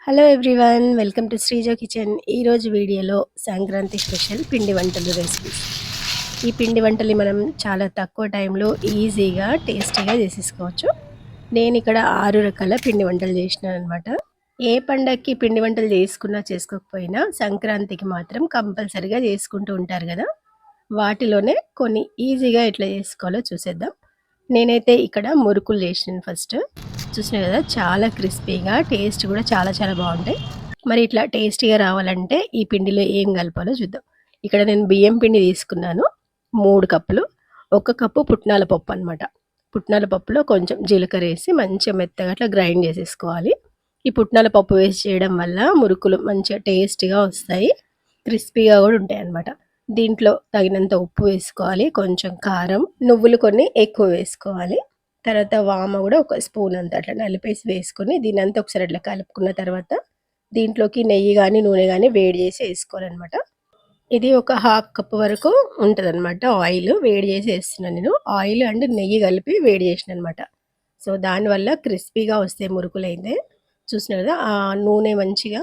Hello everyone, welcome to Sreeja kitchen. ఈరోజు వీడియోలో Sankranti special పిండి వంటలు రెసిపీస్. ఈ పిండి వంటలు మనం చాలా తక్కువ టైంలో ఈజీగా టేస్టీగా చేసేసుకోవచ్చు. నేను ఇక్కడ 6 రకాల పిండి వంటలు చేసినాను అనమాట. ఏ పండగకి పిండి వంటలు చేసుకున్నా చేసుకోకపోయినా సంక్రాంతికి మాత్రం కంపల్సరిగా చేసుకుంటూ ఉంటారు కదా. వాటిలోనే కొన్ని ఈజీగా ఎట్లా చేసుకోవాలో చూసేద్దాం. నేనైతే ఇక్కడ మురుకులు చేసినాను ఫస్ట్. చూసినారు కదా, చాలా క్రిస్పీగా, టేస్ట్ కూడా చాలా చాలా బాగుంటాయి. మరి ఇట్లా టేస్టీగా రావాలంటే ఈ పిండిలో ఏం కలపాలో చూద్దాం. ఇక్కడ నేను బియ్యం పిండి తీసుకున్నాను 3 కప్పులు. 1 కప్పు పుట్నాల పప్పు అనమాట. పుట్నాల పప్పులో కొంచెం జీలకర్ర వేసి మంచిగా మెత్తగా అట్లా గ్రైండ్ చేసేసుకోవాలి. ఈ పుట్నాల పప్పు వేసి చేయడం వల్ల మురుకులు మంచిగా టేస్టీగా వస్తాయి, క్రిస్పీగా కూడా ఉంటాయి అన్నమాట. దీంట్లో తగినంత ఉప్పు వేసుకోవాలి, కొంచెం కారం, నువ్వులు కొన్ని ఎక్కువ వేసుకోవాలి. తర్వాత వామ కూడా ఒక స్పూన్ అంత అట్లా నలిపేసి వేసుకొని దీనంతా ఒకసారి అట్లా కలుపుకున్న తర్వాత దీంట్లోకి నెయ్యి కానీ నూనె కానీ వేడి చేసి వేసుకోవాలన్నమాట. ఇది ఒక హాఫ్ కప్ వరకు ఉంటుందన్నమాట. ఆయిల్ వేడి చేసి వేస్తున్నాను నేను. ఆయిల్ అండ్ నెయ్యి కలిపి వేడి చేసిన అనమాట. సో దానివల్ల క్రిస్పీగా వస్తాయి మురుకులు అయితే. చూసినారు కదా, ఆ నూనె మంచిగా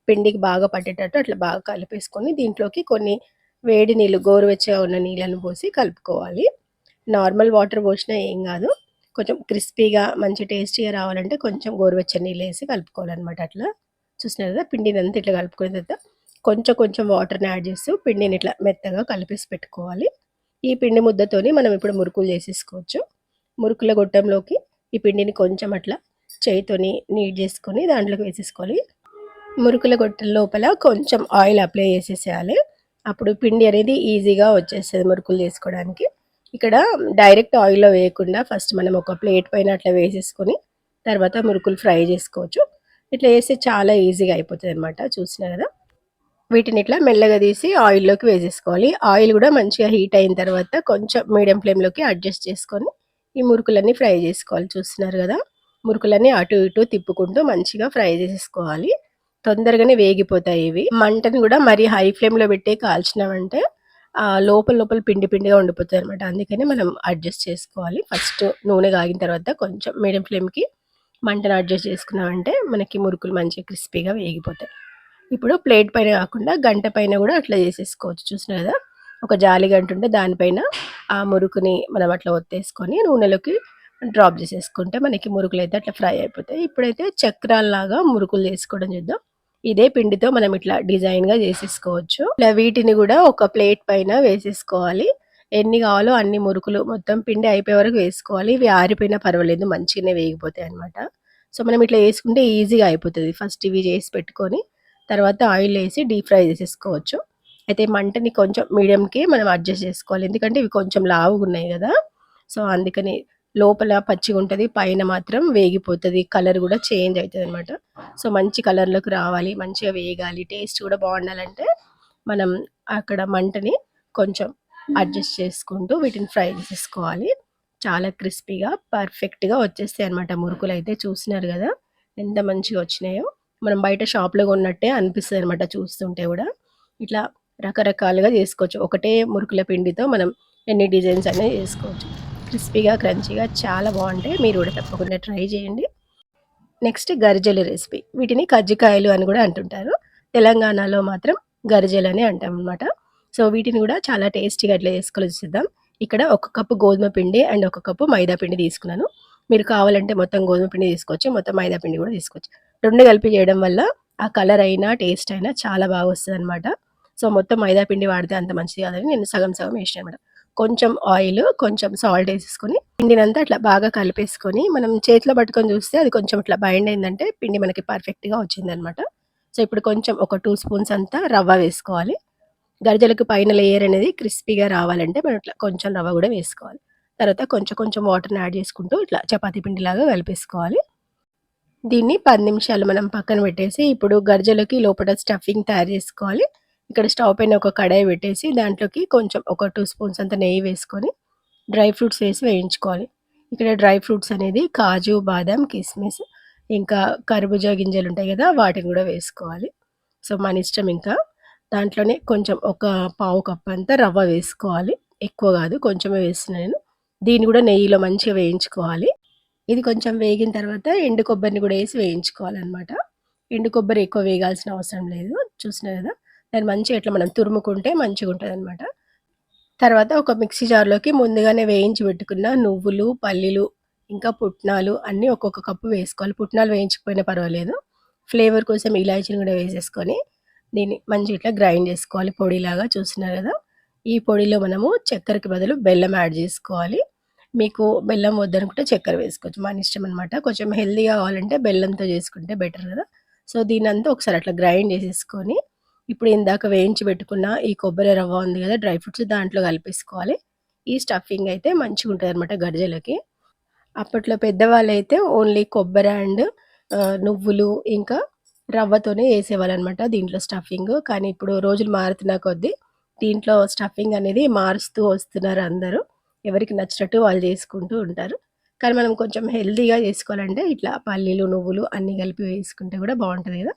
పిండికి బాగా పట్టేటట్టు అట్లా బాగా కలిపేసుకొని దీంట్లోకి కొన్ని వేడి నీళ్ళు, గోరువెచ్చగా ఉన్న నీళ్ళను పోసి కలుపుకోవాలి. నార్మల్ వాటర్ పోసినా ఏం కాదు, కొంచెం క్రిస్పీగా మంచి టేస్టీగా రావాలంటే కొంచెం గోరువెచ్చని నీళ్ళు వేసి కలుపుకోవాలన్నమాట. అట్లా చూసినారు కదా, పిండిని అంతా ఇట్లా కలుపుకున్న తర్వాత కొంచెం కొంచెం వాటర్ని యాడ్ చేస్తూ పిండిని ఇట్లా మెత్తగా కలిపేసి పెట్టుకోవాలి. ఈ పిండి ముద్దతోని మనం ఇప్పుడు మురుకులు చేసేసుకోవచ్చు. మురుకుల గొట్టంలోకి ఈ పిండిని కొంచెం అట్లా చేయితోని నీట్ చేసుకొని దాంట్లోకి వేసేసుకోవాలి. మురుకుల గొట్టం లోపల కొంచెం ఆయిల్ అప్లై చేసేసేయాలి. అప్పుడు పిండి అనేది ఈజీగా వచ్చేస్తుంది మురుకులు చేసుకోవడానికి. ఇక్కడ డైరెక్ట్ ఆయిల్‌లో వేయకుండా ఫస్ట్ మనం ఒక ప్లేట్ పైన అట్లా వేసేసుకొని తర్వాత మురుకులు ఫ్రై చేసుకోవచ్చు. ఇట్లా చేస్తే చాలా ఈజీగా అయిపోతదనమాట. చూసినారు కదా, వీటిని ఇట్లా మెల్లగా తీసి ఆయిల్‌లోకి వేసేసుకోవాలి. ఆయిల్ కూడా మంచిగా హీట్ అయిన తర్వాత కొంచెం మీడియం ఫ్లేమ్‌లోకి అడ్జస్ట్ చేసుకొని ఈ మురుకులన్నీ ఫ్రై చేసుకోవాలి. చూస్తున్నారు కదా, మురుకులన్నీ అటు ఇటు తిప్పుకుంటూ మంచిగా ఫ్రై చేసేసుకోవాలి. తొందరగానే వేగిపోతాయి ఇవి. మంటను కూడా మరి హై ఫ్లేమ్‌లో పెట్టి కాల్చినామంటే లోపల లోపల పిండి పిండిగా ఉండిపోతాయనమాట. అందుకని మనం అడ్జస్ట్ చేసుకోవాలి. ఫస్ట్ నూనె కాగిన తర్వాత కొంచెం మీడియం ఫ్లేమ్‌కి మంటను అడ్జస్ట్ చేసుకున్నామంటే మనకి మురుకులు మంచిగా క్రిస్పీగా వేగిపోతాయి. ఇప్పుడు ప్లేట్ పైన కాకుండా గంట పైన కూడా అట్లా చేసేసుకోవచ్చు. చూసినారు కదా, ఒక జాలి గంట ఉంటే దానిపైన ఆ మురుకుని మనం అట్లా ఒత్తేసుకొని నూనెలోకి డ్రాప్ చేసేసుకుంటే మనకి మురుకులు అయితే అట్లా ఫ్రై అయిపోతాయి. ఇప్పుడైతే చక్రాల్లాగా మురుకులు చేసుకోవడం చూద్దాం. ఇదే పిండితో మనం ఇట్లా డిజైన్‌గా చేసేసుకోవచ్చు. ఇలా వీటిని కూడా ఒక ప్లేట్ పైన వేసేసుకోవాలి. ఎన్ని కావాలో అన్ని మురుకులు మొత్తం పిండి అయిపోయే వరకు వేసుకోవాలి. ఇవి ఆరిపోయినా పర్వాలేదు, మంచిగానే వేగిపోతాయి అన్నమాట. సో మనం ఇట్లా వేసుకుంటే ఈజీగా అయిపోతది. ఫస్ట్ ఇవి చేసి పెట్టుకొని తర్వాత ఆయిల్ వేసి డీప్ ఫ్రై చేసేసుకోవచ్చు. అయితే మంటని కొంచెం మీడియంకి మనం అడ్జస్ట్ చేసుకోవాలి. ఎందుకంటే ఇవి కొంచెం లావుగున్నాయి కదా. సో అందుకని లోపల పచ్చిగుంటది, పైన మాత్రం వేగిపోతది. కలర్ కూడా చేంజ్ అయితదనమాట. సో మంచి కలర్‌లోకి రావాలి, మంచిగా వేగాలి, టేస్ట్ కూడా బాగుండాలంటే మనం అక్కడ మంటని కొంచెం అడ్జస్ట్ చేసుకుంటూ వీటిని ఫ్రై చేసేసుకోవాలి. చాలా క్రిస్పీగా పర్ఫెక్ట్‌గా వచ్చేస్తాయన్నమాట మురుకులైతే. చూసినారు కదా ఎంత మంచిగా వచ్చినాయో. మనం బయట షాప్‌లో కొన్నట్టే అనిపిస్తదనమాట చూస్తుంటే కూడా. ఇట్లా రకరకాలుగా చేసుకోవచ్చు. ఒకటే మురుకుల పిండితో మనం ఎన్ని డిజైన్స్ అనేవి చేసుకోవచ్చు. క్రిస్పీగా, క్రంచీగా చాలా బాగుంటాయి. మీరు కూడా తప్పకుండా ట్రై చేయండి. నెక్స్ట్ గరిజెల రెసిపీ. వీటిని కజ్జికాయలు అని కూడా అంటుంటారు. తెలంగాణలో మాత్రం గరిజెలని అంటామనమాట. సో వీటిని కూడా చాలా టేస్టీగా ఎట్లా చేసుకోవాలో చూద్దాం. ఇక్కడ 1 కప్పు గోధుమ పిండి అండ్ 1 కప్పు మైదా పిండి తీసుకున్నాను. మీరు కావాలంటే మొత్తం గోధుమ పిండి తీసుకోవచ్చు, మొత్తం మైదా పిండి కూడా తీసుకోవచ్చు. 2 కలిపి చేయడం వల్ల ఆ కలర్ అయినా టేస్ట్ అయినా చాలా బాగా వస్తదనమాట. సో మొత్తం మైదా పిండి వాడితే అంత మంచిది కాదని నేను సగం సగం వేసినాననమాట. కొంచెం ఆయిల్, కొంచెం సాల్ట్ వేసేసుకొని పిండినంతా అట్లా బాగా కలిపేసుకొని మనం చేతిలో పట్టుకొని చూస్తే అది కొంచెం ఇట్లా బైండ్ అయిందంటే పిండి మనకి పర్ఫెక్ట్‌గా వచ్చిందనమాట. సో ఇప్పుడు కొంచెం ఒక 2 స్పూన్స్ అంతా రవ్వ వేసుకోవాలి. గరిజెలకు పైన లేయర్ అనేది క్రిస్పీగా రావాలంటే మనం ఇట్లా కొంచెం రవ్వ కూడా వేసుకోవాలి. తర్వాత కొంచెం కొంచెం వాటర్‌ని యాడ్ చేసుకుంటూ ఇట్లా చపాతీ పిండిలాగా కలిపేసుకోవాలి. దీన్ని 10 నిమిషాలు మనం పక్కన పెట్టేసి ఇప్పుడు గరిజెలకి లోపల స్టఫింగ్ తయారు చేసుకోవాలి. ఇక్కడ స్టవ్ పైన ఒక కడాయి పెట్టేసి దాంట్లోకి కొంచెం ఒక 2 స్పూన్స్ అంత నెయ్యి వేసుకొని డ్రై ఫ్రూట్స్ వేసి వేయించుకోవాలి. ఇక్కడ డ్రై ఫ్రూట్స్ అనేది కాజు, బాదాం, కిస్మిస్, ఇంకా కర్బూజా గింజలు ఉంటాయి కదా, వాటిని కూడా వేసుకోవాలి. సో మన ఇష్టం ఇంకా. దాంట్లోనే కొంచెం ఒక పావు కప్ అంతా రవ్వ వేసుకోవాలి. ఎక్కువ కాదు, కొంచెమే వేస్తున్నా నేను. దీన్ని కూడా నెయ్యిలో మంచిగా వేయించుకోవాలి. ఇది కొంచెం వేగిన తర్వాత ఎండు కొబ్బరిని కూడా వేసి వేయించుకోవాలనమాట. ఎండు కొబ్బరి ఎక్కువ వేగాల్సిన అవసరం లేదు. చూసినారు కదా! దాన్ని మంచిగా ఇట్లా మనం తురుముకుంటే మంచిగుంటదనమాట. తర్వాత ఒక మిక్సీ జార్‌లోకి ముందుగానే వేయించి పెట్టుకున్న నువ్వులు, పల్లీలు, ఇంకా పుట్నాలు అన్నీ ఒక్కొక్క కప్పు వేసుకోవాలి. పుట్నాలు వేయించకపోయినా పర్వాలేదు. ఫ్లేవర్ కోసం ఇలాచీని కూడా వేసేసుకొని, దీన్ని మంచిగా ఇట్లా గ్రైండ్ చేసుకోవాలి పొడిలాగా. చూస్తున్నారు కదా! ఈ పొడిలో మనము చక్కెరకి బదులు బెల్లం యాడ్ చేసుకోవాలి. మీకు బెల్లం వద్దనుకుంటే చక్కెర వేసుకోవచ్చు. మన ఇష్టం అనమాట. కొంచెం హెల్తీగా కావాలంటే బెల్లంతో చేసుకుంటే బెటర్ కదా! సో, దీన్నంతా ఒకసారి అట్లా గ్రైండ్ చేసేసుకొని, ఇప్పుడు ఇందాక వేయించి పెట్టుకున్న ఈ కొబ్బరి రవ్వ ఉంది కదా! డ్రై ఫ్రూట్స్ దాంట్లో కలిపేసుకోవాలి. ఈ స్టఫింగ్ అయితే మంచిగుంటదనమాట గర్జలకి. అప్పట్లో పెద్దవాళ్ళైతే ఓన్లీ కొబ్బరి అండ్ నువ్వులు ఇంకా రవ్వతోనే ఏసేవాళ్ళనమాట దీంట్లో స్టఫింగు. కానీ ఇప్పుడు రోజులు మారుతున్న కొద్దీ దీంట్లో స్టఫింగ్ అనేది మారుస్తూ వస్తున్నారు అందరూ. ఎవరికి నచ్చినట్టు వాళ్ళు చేసుకుంటూ ఉంటారు. కానీ మనం కొంచెం హెల్తీగా చేసుకోవాలంటే ఇట్లా పల్లీలు, నువ్వులు అన్నీ కలిపి వేసుకుంటే కూడా బావుంటది గదా!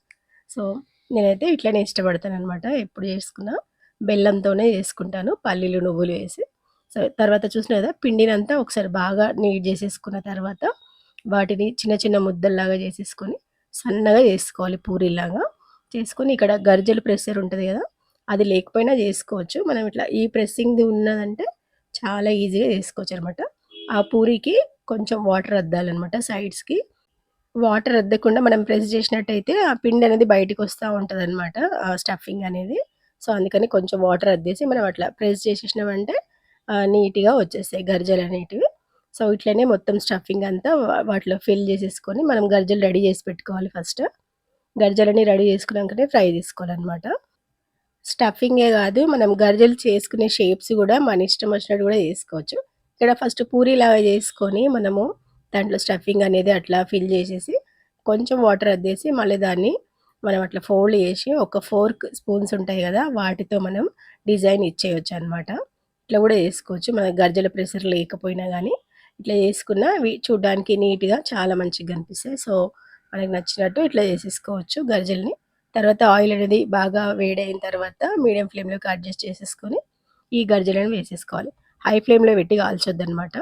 సో, నేనైతే ఇట్లనే ఇష్టపడతాననమాట. ఎప్పుడు చేసుకున్నా బెల్లంతోనే చేసుకుంటాను. పల్లీలు, నువ్వులు వేసి. సో, తర్వాత చూసినా కదా! పిండినంతా ఒకసారి బాగా నీట్ చేసేసుకున్న తర్వాత, వాటిని చిన్న చిన్న ముద్దల్లాగా చేసేసుకొని, సన్నగా చేసుకోవాలి పూరీలాగా. చేసుకొని ఇక్కడ గరిజెల ప్రెషర్ ఉంటది కదా! అది లేకపోయినా చేసుకోవచ్చు. మనం ఇట్లా ఈ ప్రెస్సింగ్‌ది ఉన్నదంటే చాలా ఈజీగా చేసుకోవచ్చనమాట. ఆ పూరికి కొంచెం వాటర్ అద్దాలనమాట సైడ్స్‌కి. వాటర్ అద్దకుండా మనం ప్రెస్ చేసినట్టయితే ఆ పిండనేది బయటికొస్తా ఉంటదనమాట. ఆ స్టఫింగ్ అనేది. సో, అందుకని కొంచెం వాటర్ అద్దేసి మనం అట్లా ప్రెస్ చేసేసినామంటే నీట్‌గా వచ్చేస్తాయి గరిజెలనేటివి. సో, ఇట్లనే మొత్తం స్టఫింగ్ అంతా వాటిలో ఫిల్ చేసేసుకొని మనం గరిజెలు రెడీ చేసి పెట్టుకోవాలి ఫస్ట్. గరిజెలని రెడీ చేసుకున్నాకనే ఫ్రై చేసుకోవాలనమాట. స్టఫింగే గాదు. మనం గరిజెలు చేసుకునే షేప్స్ గూడా మన ఇష్టం వచ్చినట్టు గూడా జేసుకోవచ్చు. ఇక్కడ ఫస్ట్ పూరీలాగా జేసుకొని మనము దాంట్లో స్టఫింగ్ అనేది అట్లా ఫిల్ జేసేసి, కొంచెం వాటర్ అద్దేసి మళ్ళీ దాన్ని మనం అట్లా ఫోల్డ్ జేసి ఒక ఫోర్క్ స్పూన్స్ ఉంటాయి గదా! వాటితో మనం డిజైన్ ఇచ్చేయొచ్చనమాట. ఇట్లా గూడా జేసుకోవచ్చు. మనకు గరిజెల ప్రెషర్ లేకపోయినా గానీ, ఇట్లా జేసుకున్న అవి చూడ్డానికి నీట్‌గా చాలా మంచిగా గనిపిస్తాయి. సో, మనకు నచ్చినట్టు ఇట్లా జేసేసుకోవచ్చు గరిజెలని. తర్వాత ఆయిల్ అనేది బాగా వేడైన తర్వాత మీడియం ఫ్లేమ్‌లోకి అడ్జస్ట్ చేసేసుకొని, ఈ గర్జెలను వేసేసుకోవాలి. హై ఫ్లేమ్‌లో పెట్టి కాల్చొద్దనమాట.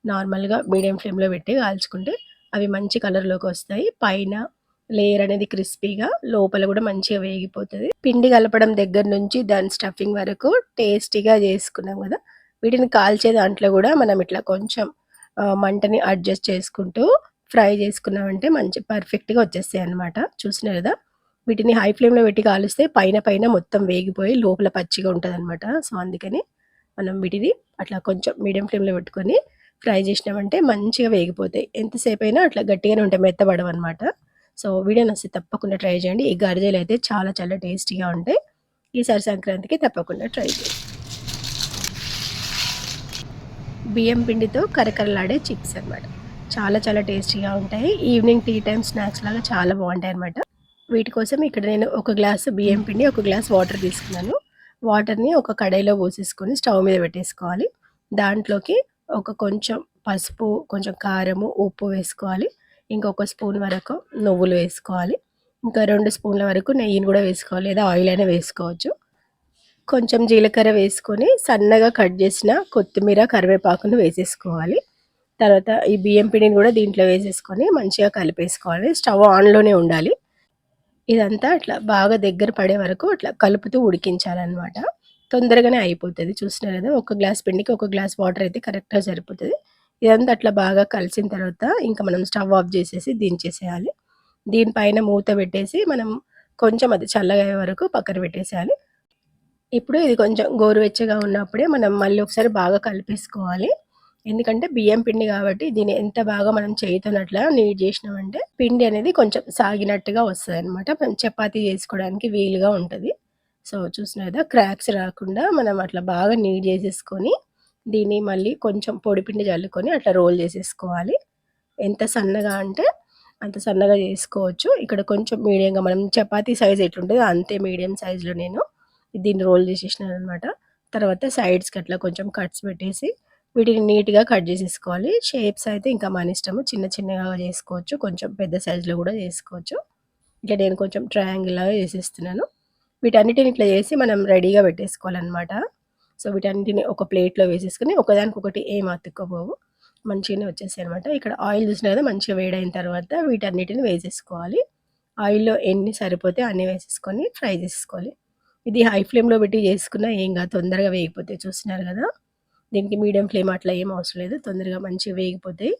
నార్మల్‌గా మీడియం ఫ్లేమ్‌లో పెట్టి కాల్చుకుంటే అవి మంచి కలర్‌లోకొస్తాయి. పైన లేయర్ అనేది క్రిస్పీగా, లోపల గూడా మంచిగా వేగిపోతది. పిండి కలపడం దగ్గర నుంచి దాని స్టఫింగ్ వరకు టేస్టీగా చేసుకున్నాం గదా! వీటిని కాల్చే దాంట్లో గూడా మనం ఇట్లా కొంచెం మంటని అడ్జస్ట్ చేసుకుంటూ ఫ్రై చేసుకున్నామంటే మంచి పర్ఫెక్ట్‌గా వచ్చేస్తాయన్నమాట. చూసినారు గదా! వీటిని హై ఫ్లేమ్‌లో పెట్టి కాలిస్తే పైన పైన మొత్తం వేగిపోయి లోపల పచ్చిగా ఉంటదనమాట. సో, అందుకని మనం వీటిని అట్లా కొంచెం మీడియం ఫ్లేమ్‌లో పెట్టుకొని ఫ్రై చేసినామంటే మంచిగా వేగిపోతాయి. ఎంతసేపైనా అట్లా గట్టిగానే ఉంటాయి. మెత్తబడవనమాట. సో, వీడియో నచ్చితే తప్పకుండా ట్రై చేయండి. ఈ గరిజెలయితే చాలా చాలా టేస్టీగా ఉంటాయి. ఈసారి సంక్రాంతికి తప్పకుండా ట్రై చేయండి. బియ్యం పిండితో కరకరలాడే చిప్స్ అనమాట. చాలా చాలా టేస్టీగా ఉంటాయి. ఈవినింగ్ టీ టైమ్ స్నాక్స్ లాగా చాలా బావుంటాయనమాట. వీటి కోసం ఇక్కడ నేను ఒక గ్లాసు బియ్యం పిండి, ఒక గ్లాస్ వాటర్ తీసుకున్నాను. వాటర్‌ని ఒక కడాయిలో పోసేసుకొని స్టవ్ మీద పెట్టేసుకోవాలి. దాంట్లోకి ఒక కొంచెం పసుపు, కొంచెం కారము, ఉప్పు వేసుకోవాలి. ఇంకొక స్పూన్ వరకు నువ్వులు వేసుకోవాలి. ఇంకా 2 స్పూన్ల వరకు నెయ్యిని కూడా వేసుకోవాలి. లేదా ఆయిల్ అయినా వేసుకోవచ్చు. కొంచెం జీలకర్ర వేసుకొని సన్నగా కట్ చేసిన కొత్తిమీర, కరివేపాకును వేసేసుకోవాలి. తర్వాత ఈ బియ్యం పిండిని కూడా దీంట్లో వేసేసుకొని మంచిగా కలిపేసుకోవాలి. స్టవ్ ఆన్‌లోనే ఉండాలి. ఇదంతా అట్లా బాగా దగ్గర పడే వరకు అట్లా కలుపుతూ ఉడికించాలనమాట. తొందరగానే అయిపోతది. చూసినారు గదా! ఒక గ్లాస్ పిండికి ఒక గ్లాస్ వాటర్ అయితే కరెక్ట్‌గా సరిపోతది. ఇదంతా అట్లా బాగా కలిసిన తర్వాత ఇంక మనం స్టవ్ ఆఫ్ జేసేసి దించేసేయాలి. దీనిపైన మూత పెట్టేసి మనం కొంచెం అది చల్లగయ్యే వరకు పక్కన పెట్టేసేయాలి. ఇప్పుడు ఇది కొంచెం గోరువెచ్చగా ఉన్నప్పుడే మనం మళ్ళీ ఒకసారి బాగా కలిపేసుకోవాలి. ఎందుకంటే బియ్యం పిండి కాబట్టి దీన్ని ఎంత బాగా మనం చేయితోని అట్లా నీట్ చేసినామంటే పిండి అనేది కొంచెం సాగినట్టుగా వస్తదనమాట. మనం చపాతీ చేసుకోవడానికి వీలుగా ఉంటది. సో, చూసినారు కదా! క్రాక్స్ రాకుండా మనం అట్లా బాగా నీట్ చేసేసుకొని దీన్ని మళ్ళీ కొంచెం పొడి పిండి జల్లుకొని అట్లా రోల్ చేసేసుకోవాలి. ఎంత సన్నగా అంటే అంత సన్నగా చేసుకోవచ్చు. ఇక్కడ కొంచెం మీడియంగా మనం చపాతీ సైజ్ ఎట్లుంటదో అంతే మీడియం సైజ్‌లో నేను దీన్ని రోల్ చేసేసినాననమాట. తర్వాత సైడ్స్‌కి అట్లా కొంచెం కట్స్ పెట్టేసి వీటిని నీట్‌గా కట్ చేసేసుకోవాలి. షేప్స్ అయితే ఇంకా మన ఇష్టము. చిన్న చిన్నగా చేసుకోవచ్చు. కొంచెం పెద్ద సైజ్‌లో కూడా చేసుకోవచ్చు. ఇట్లా నేను కొంచెం ట్రయాంగిల్ లాగా చేసేస్తున్నాను. వీటన్నిటిని ఇట్లా చేసి మనం రెడీగా పెట్టేసుకోవాలనమాట. సో, వీటన్నిటిని ఒక ప్లేట్‌లో వేసేసుకొని ఒకదానికొకటి ఏం అతుక్కపోవు. మంచిగానే వచ్చేసాయనమాట. ఇక్కడ ఆయిల్ చూసినా కదా! మంచిగా వేడైన తర్వాత వీటన్నిటిని వేసేసుకోవాలి. ఆయిల్‌లో ఎన్ని సరిపోతే అన్ని వేసేసుకొని ఫ్రై చేసేసుకోవాలి. ఇది హై ఫ్లేమ్‌లో పెట్టి చేసుకున్నా ఏం కాదు, తొందరగా వేగిపోతాయి. చూస్తున్నారు కదా! దీనికి మీడియం ఫ్లేమ్ అట్లా ఏం అవసరం లేదు. తొందరగా మంచిగా వేగిపోతాయి.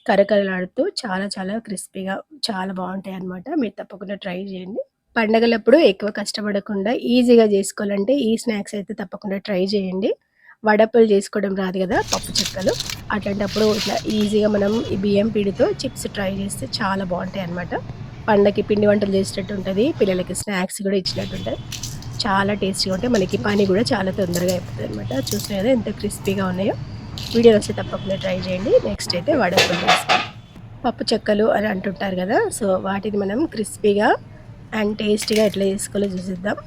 కరకరలాడుతూ చాలా చాలా క్రిస్పీగా చాలా బావుంటాయన్నమాట. మీరు తప్పకుండా ట్రై చేయండి. పండగలప్పుడు ఎక్కువ కష్టపడకుండా ఈజీగా జేసుకోవాలంటే ఈ స్నాక్స్ అయితే తప్పకుండా ట్రై చేయండి. వడప్పలు చేసుకోవడం రాదు గదా! పప్పు చెక్కలు. అట్లాంటప్పుడు ఇట్లా ఈజీగా మనం ఈ బియ్యం పిండితో చిప్స్ ట్రై చేస్తే చాలా బావుంటాయన్నమాట. పండగకి పిండి వంటలు చేసినట్టు ఉంటది. పిల్లలకి స్నాక్స్ గూడా ఇచ్చినట్టుంటది. చాలా టేస్టీగా ఉంటాయి. మనకి పని గూడా చాలా తొందరగా అయిపోతదనమాట. చూస్తున్నారు గదా! ఎంత క్రిస్పీగా ఉన్నాయో. వీడియో నచ్చితే తప్పకుండా ట్రై చేయండి. నెక్స్ట్ అయితే వడప్పలు చేసుకుందాం. పప్పు చెక్కలు అని అంటుంటారు గదా! సో, వాటిని మనం క్రిస్పీగా అండ్ టేస్టీగా ఎట్లా చేసుకోవాలో చూసేద్దాం.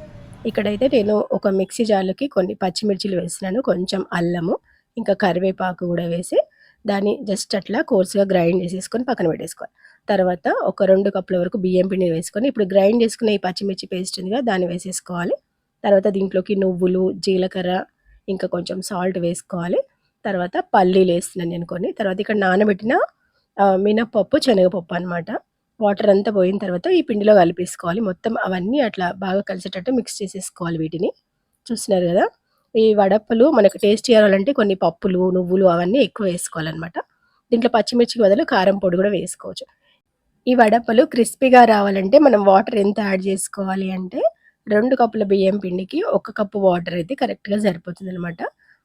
ఇక్కడైతే నేను ఒక మిక్సీ జార్‌లోకి కొన్ని పచ్చిమిర్చిలు వేసినాను. కొంచెం అల్లము, ఇంకా కరివేపాకు గూడా వేసి, దాన్ని జస్ట్ అట్లా కోర్స్‌గా గ్రైండ్ చేసేసుకొని పక్కన పెట్టేసుకోవాలి. తర్వాత ఒక 2 కప్పుల వరకు బియ్యం పిండి వేసుకొని, ఇప్పుడు గ్రైండ్ చేసుకున్న ఈ పచ్చిమిర్చి పేస్ట్ ఉందిగా దాన్ని వేసేసుకోవాలి. తర్వాత దీంట్లోకి నువ్వులు, జీలకర్ర, ఇంకా కొంచెం సాల్ట్ వేసుకోవాలి. తర్వాత పల్లీలేస్తున్నాను నేను కొన్ని. తర్వాత ఇక్కడ నానబెట్టిన మినపప్పు, శనగపప్పు అనమాట. వాటర్ అంతా పోయిన తర్వాత ఈ పిండిలో కలిపేసుకోవాలి. మొత్తం అవన్నీ అట్లా బాగా కలిసేటట్టు మిక్స్ చేసేసుకోవాలి వీటిని. చూస్తున్నారు గదా! ఈ వడప్పలు మనకు టేస్టీ రావాలంటే కొన్ని పప్పులు, నువ్వులు అవన్నీ ఎక్కువ వేసుకోవాలనమాట. దీంట్లో పచ్చిమిర్చికి బదులు కారం పొడి గూడా వేసుకోవచ్చు. ఈ వడప్పలు క్రిస్పీగా రావాలంటే మనం వాటర్ ఎంత యాడ్ చేసుకోవాలి అంటే 2 కప్పుల బియ్యం పిండికి 1 కప్పు వాటర్ అయితే కరెక్ట్‌గా సరిపోతుందనమాట.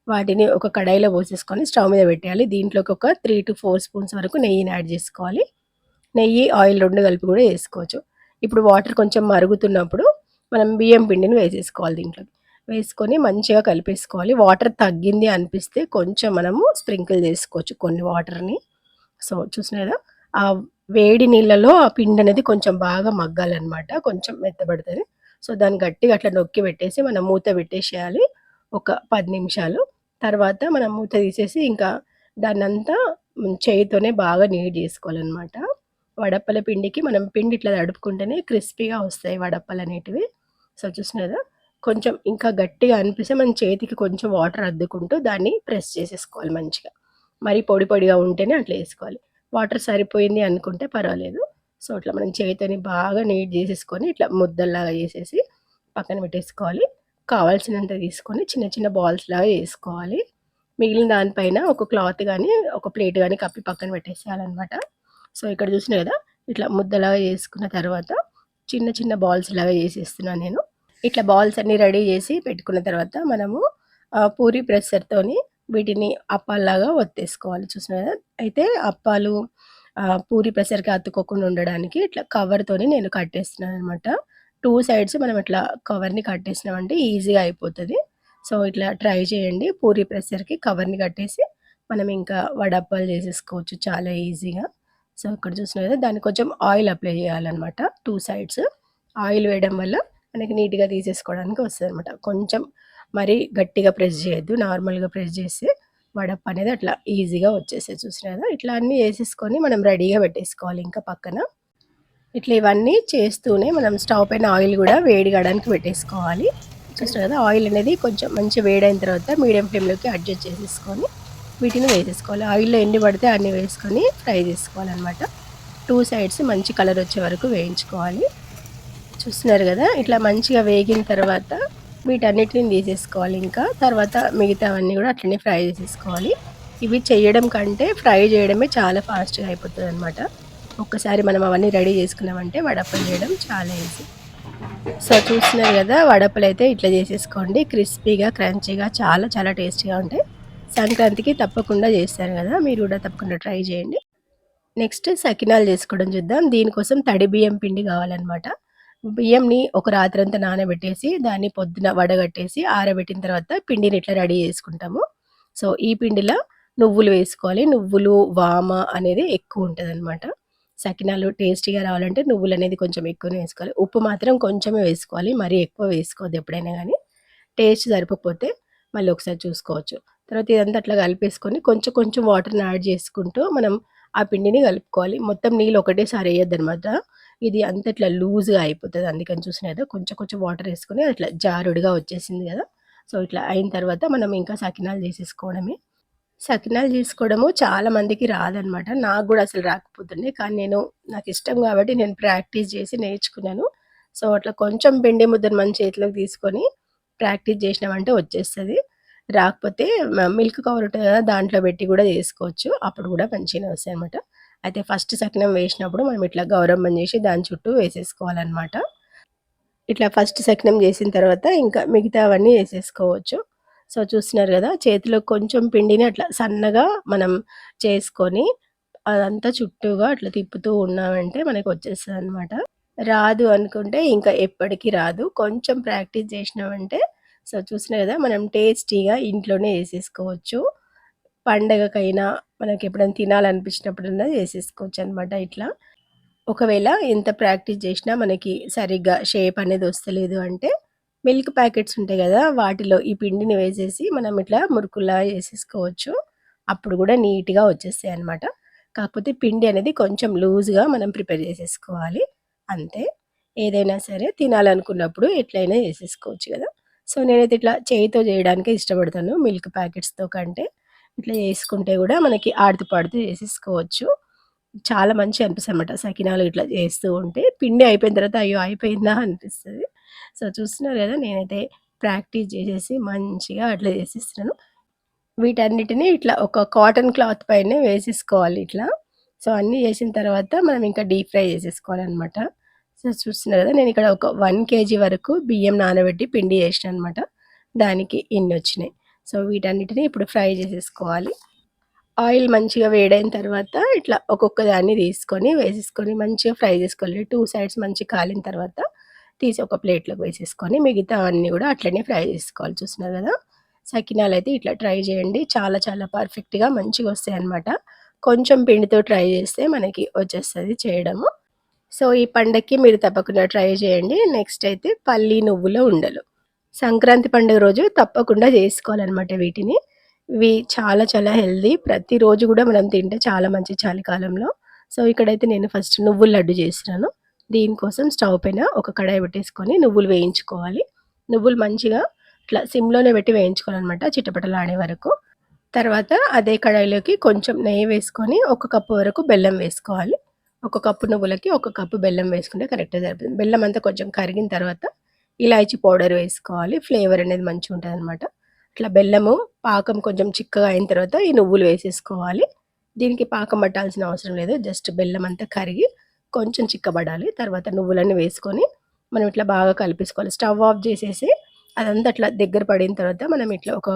వాటిని ఒక కడాయిలో పోసేసుకొని స్టవ్ మీద పెట్టేయాలి. దీంట్లోకి ఒక 3-4 స్పూన్స్ వరకు నెయ్యిని యాడ్ చేసుకోవాలి. నెయ్యి, ఆయిల్ 2 కలిపి కూడా ఏసుకోవచ్చు. ఇప్పుడు వాటర్ కొంచెం మరుగుతున్నప్పుడు మనం బియ్యం పిండిని వేసేసుకోవాలి దీంట్లోకి. వేసుకొని మంచిగా కలిపేసుకోవాలి. వాటర్ తగ్గింది అనిపిస్తే కొంచెం మనము స్ప్రింకిల్ చేసుకోవచ్చు కొన్ని వాటర్‌ని. సో, చూసినారు గదా! ఆ వేడి నీళ్ళలో ఆ పిండనేది కొంచెం బాగా మగ్గాలనమాట. కొంచెం మెత్తబడతది. సో, దాన్ని గట్టిగా అట్లా నొక్కి పెట్టేసి మనం మూత పెట్టేసేయాలి. ఒక 10 నిమిషాలు. తర్వాత మనం మూత తీసేసి ఇంకా దాన్నంతా చేయితోనే బాగా నీట్ జేసుకోవాలనమాట. వడప్పల పిండికి మనం పిండి ఇట్లా తడుపుకుంటేనే క్రిస్పీగా వస్తాయి వడప్పలనేటివి. సో, చూసినారు గదా! కొంచెం ఇంకా గట్టిగా అనిపిస్తే మన చేతికి కొంచెం వాటర్ అద్దుకుంటూ దాన్ని ప్రెస్ చేసేసుకోవాలి మంచిగా. మరి పొడి పొడిగా ఉంటేనే అట్లా ఏసుకోవాలి. వాటర్ సరిపోయింది అనుకుంటే పర్వాలేదు. సో, అట్లా మనం చేత్తోని బాగా నీట్ జేసేసుకొని ఇట్లా ముద్దల్లాగా జేసేసి పక్కన పెట్టేసుకోవాలి. కావాల్సినంత తీసుకొని చిన్న చిన్న బాల్స్‌లాగా చేసుకోవాలి. మిగిలిన దానిపైన ఒక క్లాత్ గానీ, ఒక ప్లేట్ గానీ కప్పి పక్కన పెట్టేసేయాలనమాట. సో, ఇక్కడ చూసినారు గదా! ఇట్లా ముద్దలాగా చేసుకున్న తర్వాత చిన్న చిన్న బాల్స్‌లాగా చేసేస్తున్నాను నేను. ఇట్లా బాల్స్ అన్నీ రెడీ చేసి పెట్టుకున్న తర్వాత మనము పూరి ప్రెషర్‌తోని వీటిని అప్పాల్లాగా ఒత్తేసుకోవాలి. చూసినారు గదా! అయితే అప్పాలు పూరి ప్రెషర్‌కి అతుక్కోకుండా ఉండడానికి ఇట్లా కవర్‌తోని నేను కట్టేస్తున్నాననమాట. 2 సైడ్స్ మనం ఇట్లా కవర్‌ని కట్టేసినామంటే ఈజీగా అయిపోతది. సో, ఇట్లా ట్రై చేయండి. పూరి ప్రెషర్‌కి కవర్‌ని కట్టేసి మనం ఇంకా వడప్పాలు చేసేసుకోవచ్చు చాలా ఈజీగా. సో, ఇక్కడ చూస్తున్నారు కదా! దానికి కొంచెం ఆయిల్ అప్లై చేయాలనమాట 2 సైడ్స్. ఆయిల్ వేయడం వల్ల మనకి నీట్‌గా తీసేసుకోవడానికి వస్తదనమాట. కొంచెం మరీ గట్టిగా ప్రెస్ చేయొద్దు. నార్మల్‌గా ప్రెస్ చేస్తే వడప్ప అనేది అట్లా ఈజీగా వచ్చేస్తది. చూసినారు కదా! ఇట్లా అన్నీ ఏసేసుకొని మనం రెడీగా పెట్టేసుకోవాలి ఇంకా పక్కన. ఇట్లా ఇవన్నీ చేస్తూనే మనం స్టవ్ పైన ఆయిల్ గూడా వేడి కాడానికి పెట్టేసుకోవాలి. చూస్తారు కదా! ఆయిల్ అనేది కొంచెం మంచిగా వేడైన తర్వాత మీడియం ఫ్లేమ్‌లోకి అడ్జస్ట్ చేసేసుకొని వీటిని వేసేసుకోవాలి. ఆయిల్‌లో ఎన్ని పడితే అన్ని వేసుకొని ఫ్రై చేసుకోవాలనమాట. 2 సైడ్స్ మంచి కలర్ వచ్చే వరకు వేయించుకోవాలి. చూస్తున్నారు గదా! ఇట్లా మంచిగా వేగిన తర్వాత వీటన్నిటిని తీసేసుకోవాలి ఇంకా. తర్వాత మిగతావన్నీ గూడా అట్లనే ఫ్రై చేసేసుకోవాలి. ఇవి చెయ్యడం కంటే ఫ్రై చేయడమే చాలా ఫాస్ట్‌గా అయిపోతదనమాట. ఒక్కసారి మనం అవన్నీ రెడీ చేసుకున్నామంటే వడప్పలు చేయడం చాలా ఈజీ. సో, చూస్తున్నారు గదా! వడప్పలైతే ఇట్లా చేసేసుకోండి. క్రిస్పీగా, క్రంచీగా చాలా చాలా టేస్టీగా ఉంటాయి. సంక్రాంతికి తప్పకుండా చేస్తారు గదా! మీరు గూడా తప్పకుండా ట్రై చేయండి. నెక్స్ట్ సకినాలు చేసుకోవడం చూద్దాం. దీనికోసం తడి బియ్యం పిండి కావాలనమాట. బియ్యంని ఒక రాత్రంతా నానబెట్టేసి, దాన్ని పొద్దున వడగట్టేసి, ఆరబెట్టిన తర్వాత పిండిని ఇట్లా రెడీ చేసుకుంటాము. సో, ఈ పిండిలో నువ్వులు వేసుకోవాలి. నువ్వులు, వామ అనేది ఎక్కువుంటదనమాట. సకినాలు టేస్టీగా రావాలంటే నువ్వులనేది కొంచెం ఎక్కువనే వేసుకోవాలి. ఉప్పు మాత్రం కొంచెమే వేసుకోవాలి. మరీ ఎక్కువ వేసుకోవద్దు ఎప్పుడైనా గానీ. టేస్ట్ సరిపోకపోతే మళ్ళీ ఒకసారి చూసుకోవచ్చు. తర్వాత ఇదంతా అట్లా కలిపేసుకొని కొంచెం కొంచెం వాటర్‌ని యాడ్ చేసుకుంటూ మనం ఆ పిండిని కలుపుకోవాలి. మొత్తం నీళ్ళు ఒకటేసారి ఎయద్దనమాట. ఇది అంతా ఇట్లా లూజ్‌గా అయిపోతది. అందుకని చూసినారు కదా! కొంచెం కొంచెం వాటర్ ఏసుకొని అట్లా జారుడుగా వచ్చేసింది గదా! సో, ఇట్లా అయిన తర్వాత మనం ఇంకా సకినాలు చేసేసుకోవడమే. సకినాలు చేసుకోవడము చాలా మందికి రాదనమాట. నాకు గూడా అసలు రాకపోతుండే. కానీ నాకిష్టం గాబట్టి నేను ప్రాక్టీస్ జేసి నేర్చుకున్నాను. సో, అట్లా కొంచెం పిండి ముద్దను మన చేతిలోకి తీసుకొని ప్రాక్టీస్ జేసినామంటే వచ్చేస్తది. రాకపోతే మిల్క్ కవర్ ఉంటది గదా! దాంట్లో బెట్టి గూడా జేసుకోవచ్చు. అప్పుడు గూడా మంచిగానే వస్తాయనమాట. అయితే ఫస్ట్ సకినం వేసినప్పుడు మనం ఇట్లా గౌరమ్మని జేసి దాని చుట్టూ వేసేసుకోవాలనమాట. ఇట్లా ఫస్ట్ సకినం జేసిన తర్వాత ఇంకా మిగతావన్నీ ఏసేసుకోవచ్చు. సో, చూస్తున్నారు గదా! చేతిలో కొంచెం పిండిని అట్లా సన్నగా మనం చేసుకొని, అదంతా చుట్టూగా అట్లా తిప్పుతూ ఉన్నామంటే మనకొచ్చేస్తదనమాట. రాదు అనుకుంటే ఇంకా ఎప్పటికి రాదు. కొంచెం ప్రాక్టీస్ జేసినామంటే సో, చూసినా గదా! మనం టేస్టీగా ఇంట్లోనే ఏసేసుకోవచ్చు. పండగకైనా మనకెప్పుడైనా తినాలనిపించినప్పుడన్నా చేసేసుకోవచ్చనమాట ఇట్లా. ఒకవేళ ఎంత ప్రాక్టీస్ చేసినా మనకి సరిగ్గా షేప్ అనేది వస్తలేదు అంటే, మిల్క్ ప్యాకెట్స్ ఉంటాయి గదా! వాటిలో ఈ పిండిని వేసేసి మనం ఇట్లా మురుకుల్లా చేసేసుకోవచ్చు. అప్పుడు గూడా నీట్‌గా వచ్చేస్తాయన్నమాట. కాకపోతే పిండి అనేది కొంచెం లూజ్‌గా మనం ప్రిపేర్ చేసేసుకోవాలి. అంతే. ఏదైనా సరే తినాలనుకున్నప్పుడు ఎట్లైనా చేసేసుకోవచ్చు గదా! సో, నేనైతే ఇట్లా చేయితో చేయడానికే ఇష్టపడతాను మిల్క్ ప్యాకెట్స్‌తో కంటే. ఇట్లా చేసుకుంటే గూడా మనకి ఆడుతూ పాడుతూ చేసేసుకోవచ్చు. చాలా మంచిగనిపిస్తదనమాట. సకినాలు ఇట్లా చేస్తూ ఉంటే, పిండి అయిపోయిన తర్వాత అయ్యో! అయిపోయిందా అనిపిస్తది. సో, చూస్తున్నారు గదా! నేనైతే ప్రాక్టీస్ చేసేసి మంచిగా అట్లా చేసేస్తున్నాను. వీటన్నిటిని ఇట్లా ఒక కాటన్ క్లాత్ పైనే వేసేసుకోవాలి ఇట్లా. సో, అన్నీ చేసిన తర్వాత మనం ఇంకా డీప్ ఫ్రై చేసేసుకోవాలనమాట. సో, చూస్తున్నారు గదా! నేనిక్కడ ఒక 1 కేజీ వరకు బియ్యం నానబెట్టి పిండి చేసినాననమాట. దానికి ఇన్నొచ్చినాయి. సో, వీటన్నిటిని ఇప్పుడు ఫ్రై చేసేసుకోవాలి. ఆయిల్ మంచిగా వేడైన తర్వాత ఇట్లా ఒక్కొక్క దాన్ని తీసుకొని, వేసేసుకొని మంచిగా ఫ్రై చేసుకోవాలి. 2 సైడ్స్ మంచిగా కాలిన తర్వాత తీసి ఒక ప్లేట్‌లోకి వేసేసుకొని మిగతావన్నీ గూడా అట్లనే ఫ్రై చేసుకోవాలి. చూస్తున్నారు గదా! సకినాలయితే ఇట్లా ట్రై చేయండి. చాలా చాలా పర్ఫెక్ట్‌గా మంచిగొస్తాయన్నమాట. కొంచెం పిండితో ట్రై చేస్తే మనకి వచ్చేస్తది చేయడము. సో, ఈ పండక్కి మీరు తప్పకుండా ట్రై చేయండి. నెక్స్ట్ అయితే పల్లి నువ్వుల ఉండలు. సంక్రాంతి పండుగ రోజు తప్పకుండా జేసుకోవాలనమాట వీటిని. ఇవి చాలా చాలా హెల్తీ. ప్రతిరోజు గూడా మనం తింటే చాలా మంచిది చలికాలంలో. సో, ఇక్కడైతే నేను ఫస్ట్ నువ్వుల లడ్డు జేస్తున్నాను. దీనికోసం స్టవ్ పైన ఒక కడాయి పెట్టేసుకొని నువ్వులు వేయించుకోవాలి. నువ్వులు మంచిగా ఇట్లా సిమ్‌లోనే పెట్టి వేయించుకోవాలనమాట చిటపటలాడే వరకు. తర్వాత అదే కడాయిలోకి కొంచెం నెయ్యి వేసుకొని, ఒక కప్పు వరకు బెల్లం వేసుకోవాలి. ఒక కప్పు నువ్వులకి, ఒక కప్పు బెల్లం వేసుకుంటే కరెక్ట్‌గా సరిపోతుంది. బెల్లం అంతా కొంచెం కరిగిన తర్వాత, ఇలాయచీ పౌడర్ వేసుకోవాలి. ఫ్లేవర్ అనేది మంచిగుంటదనమాట. ఇట్లా బెల్లము పాకం కొంచెం చిక్కగా అయిన తర్వాత, ఈ నువ్వులు వేసేసుకోవాలి. దీనికి పాకం పట్టాల్సిన అవసరం లేదు. జస్ట్ బెల్లం అంతా కరిగి, కొంచెం చిక్కబడాలి. తర్వాత నువ్వులన్నీ వేసుకొని, మనం ఇట్లా బాగా కలిపేసుకోవాలి. స్టవ్ ఆఫ్ జేసేసి, అదంతా అట్లా దగ్గర పడిన తర్వాత, మనం ఇట్లా ఒక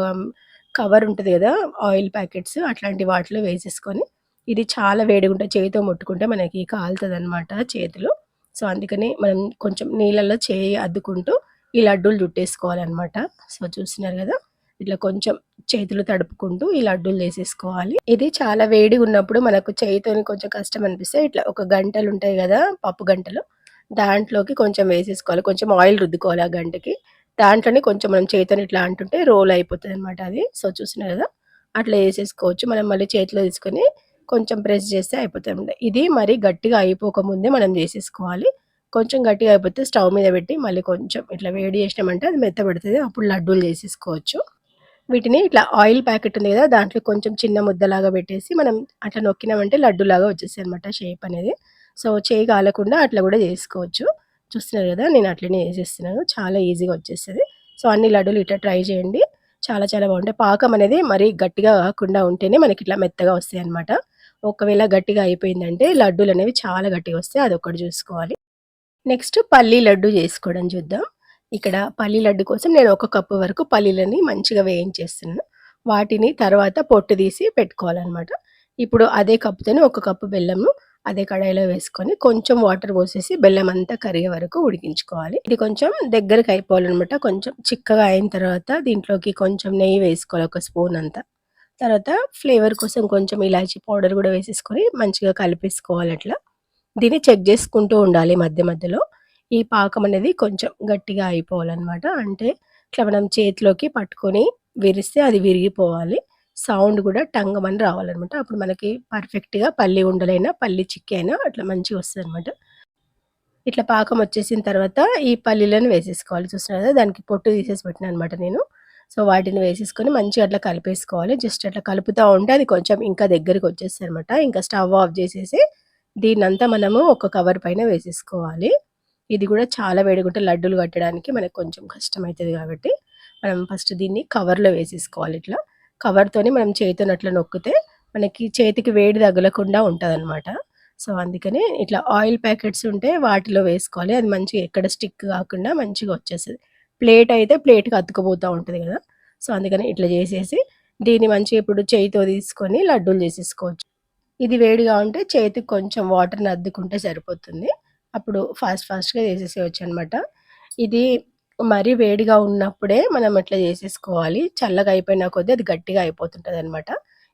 కవర్ ఉంటది గదా! ఆయిల్ ప్యాకెట్స్ అట్లాంటి వాటిలో వేసేసుకొని, ఇది చాలా వేడిగుంటది. చేయితో ముట్టుకుంటే మనకి కాలుతదనమాట చేతులు. సో, అందుకని మనం కొంచెం నీళ్ళలో చేయి అద్దుకుంటూ ఈ లడ్డూలు చుట్టేసుకోవాలనమాట. సో, చూస్తున్నారు గదా! ఇట్లా కొంచెం చేతులు తడుపుకుంటూ ఈ లడ్డూలు చేసేసుకోవాలి. ఇది చాలా వేడిగున్నప్పుడు మనకు చేయితోని కొంచెం కష్టం అనిపిస్తే ఇట్లా ఒక గంటెలుంటాయి గదా! పప్పు గంటెలు. దాంట్లోకి కొంచెం వేసేసుకోవాలి. కొంచెం ఆయిల్ రుద్దుకోవాలి ఆ గంటెకి. దాంట్లోనే కొంచెం మనం చేత్తోని ఇట్లా అంటుంటే రోల్ అయిపోతదనమాట అది. సో, చూస్తున్నారు గదా! అట్లా ఏసేసుకోవచ్చు. మనం మళ్ళీ చేతిలో తీసుకొని కొంచెం ప్రెస్ చేస్తే అయిపోతదనమాట. ఇది మరి గట్టిగా అయిపోకముందే మనం జేసేసుకోవాలి. కొంచెం గట్టిగా అయిపోతే స్టవ్ మీద పెట్టి మళ్ళీ కొంచెం ఇట్లా వేడి చేసినామంటే అది మెత్తబడతది. అప్పుడు లడ్డూలు చేసేసుకోవచ్చు. వీటిని ఇట్లా ఆయిల్ ప్యాకెట్ ఉంది గదా! దాంట్లో కొంచెం చిన్న ముద్దలాగా పెట్టేసి మనం అట్లా నొక్కినామంటే లడ్డూలాగా వచ్చేస్తాయనమాట షేప్ అనేది. సో, చేయి కాలకుండా అట్లా గూడా జేసుకోవచ్చు. చూస్తున్నారు గదా! నేను అట్లనే చేసేస్తున్నాను. చాలా ఈజీగా వచ్చేస్తది. సో, అన్ని లడ్డూలు ఇట్లా ట్రై చేయండి. చాలా చాలా బావుంటాయి. పాకం అనేది మరీ గట్టిగా కాకుండా ఉంటేనే మనకిట్లా మెత్తగా వస్తాయన్నమాట. ఒకవేళ గట్టిగా అయిపోయిందంటే లడ్డూలనేవి చాలా గట్టిగా వస్తాయి. అదొక్కటి జూసుకోవాలి. నెక్స్ట్ పల్లీ లడ్డు జేసుకోవడం చూద్దాం. ఇక్కడ పల్లీ లడ్డు కోసం నేను ఒక కప్పు వరకు పల్లీలని మంచిగా వేయించేస్తున్నాను. వాటిని తర్వాత పొట్టు తీసి పెట్టుకోవాలనమాట. ఇప్పుడు అదే కప్పుతోని ఒక కప్పు బెల్లము అదే కడాయిలో వేసుకొని కొంచెం వాటర్ పోసేసి బెల్లం అంతా కరిగే వరకు ఉడికించుకోవాలి. ఇది కొంచెం దగ్గరకి అయిపోవాలనమాట. కొంచెం చిక్కగా అయిన తర్వాత దీంట్లోకి కొంచెం నెయ్యి వేసుకోవాలి ఒక స్పూన్ అంతా. తర్వాత ఫ్లేవర్ కోసం కొంచెం ఇలాచీ పౌడర్ గూడా వేసేసుకొని మంచిగా కలిపేసుకోవాలట్లా. దీన్ని చెక్ జేసుకుంటూ ఉండాలి మధ్య మధ్యలో. ఈ పాకం అనేది కొంచెం గట్టిగా అయిపోవాలనమాట. అంటే ఇట్లా మనం చేతిలోకి పట్టుకొని విరిస్తే అది విరిగిపోవాలి. సౌండ్ గూడా టంగమని రావాలనమాట. అప్పుడు మనకి పర్ఫెక్ట్‌గా పల్లి ఉండలైనా, పల్లి చిక్కీ అయినా అట్లా మంచిగొస్తదనమాట. ఇట్లా పాకం వచ్చేసిన తర్వాత ఈ పల్లీలను వేసేసుకోవాలి. చూస్తున్నారు కదా! దానికి పొట్టు తీసేసి పెట్టినా అనమాట నేను. సో వాటిని వేసేసుకొని మంచిగా అట్లా కలిపేసుకోవాలి. జస్ట్ అట్లా కలుపుతూ ఉంటే అది కొంచెం ఇంకా దగ్గరికి వచ్చేస్తుందనమాట. ఇంకా స్టవ్ ఆఫ్ చేసేసి దీన్నంతా మనము ఒక కవర్ పైన వేసేసుకోవాలి. ఇది కూడా చాలా వేడిగుంటే లడ్డూలు కట్టడానికి మనకు కొంచెం కష్టమవుతుంది కాబట్టి మనం ఫస్ట్ దీన్ని కవర్లో వేసేసుకోవాలి. ఇట్లా కవర్తోని మనం చేతిని అట్లా నొక్కితే మనకి చేతికి వేడి తగలకుండా ఉంటుందన్నమాట. సో అందుకని ఇట్లా ఆయిల్ ప్యాకెట్స్ ఉంటే వాటిలో వేసుకోవాలి. అది మంచిగా ఎక్కడ స్టిక్ కాకుండా మంచిగా వచ్చేస్తుంది. ప్లేట్ అయితే ప్లేట్కి అతుకుపోతూ ఉంటుంది కదా. సో అందుకని ఇట్లా చేసేసి దీన్ని మంచిగా ఇప్పుడు చేయితో తీసుకొని లడ్డూలు చేసేసుకోవచ్చు. ఇది వేడిగా ఉంటే చేతికి కొంచెం వాటర్ని అద్దుకుంటే సరిపోతుంది. అప్పుడు ఫాస్ట్‌గా చేసేసేయొచ్చు అనమాట. ఇది మరీ వేడిగా ఉన్నప్పుడే మనం ఇట్లా చేసేసుకోవాలి. చల్లగా అయిపోయిన కొద్దీ అది గట్టిగా అయిపోతుంటదనమాట.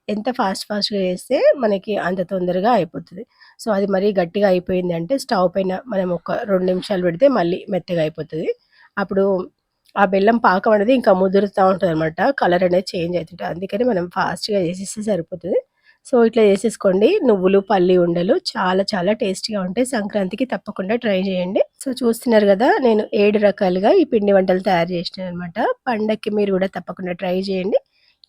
ఎంత ఫాస్ట్‌గా చేస్తే మనకి అంత తొందరగా అయిపోతది. సో, అది మరీ గట్టిగా అయిపోయిందంటే స్టవ్ పైన మనం ఒక 2 నిమిషాలు పెడితే మళ్ళీ మెత్తగా అయిపోతది. అప్పుడు ఆ బెల్లం పాకం అనేది ఇంకా ముదురుతా ఉంటదనమాట. కలర్ అనేది చేంజ్ అయితుంటది. అందుకని మనం ఫాస్ట్‌గా చేసేస్తే సరిపోతది. సో, ఇట్లా చేసేసుకోండి. నువ్వులు, పల్లి ఉండలు చాలా చాలా టేస్టీగా ఉంటాయి. సంక్రాంతికి తప్పకుండా ట్రై చేయండి. సో, చూస్తున్నారు గదా! నేను 7 రకాలుగా ఈ పిండి వంటలు తయారు చేసినాననమాట. పండక్కి మీరు గూడా తప్పకుండా ట్రై చేయండి.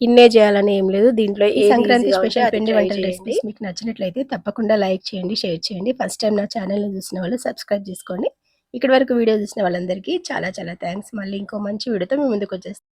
ఇన్నే చేయాలని ఏం లేదు. దీంట్లో ఈ సంక్రాంతి స్పెషల్ పిండి వంటల రెసిపీస్ మీకు నచ్చినట్లయితే తప్పకుండా లైక్ చేయండి, షేర్ చేయండి. ఫస్ట్ టైమ్ నా ఛానల్‌ని చూసిన వాళ్ళు సబ్స్క్రైబ్ చేసుకోండి. ఇక్కడి వరకు వీడియో చూసిన వాళ్ళందరికీ చాలా చాలా థాంక్స్. మళ్ళీ ఇంకో మంచి వీడియోతో మీ ముందుకొచ్చేస్తాను.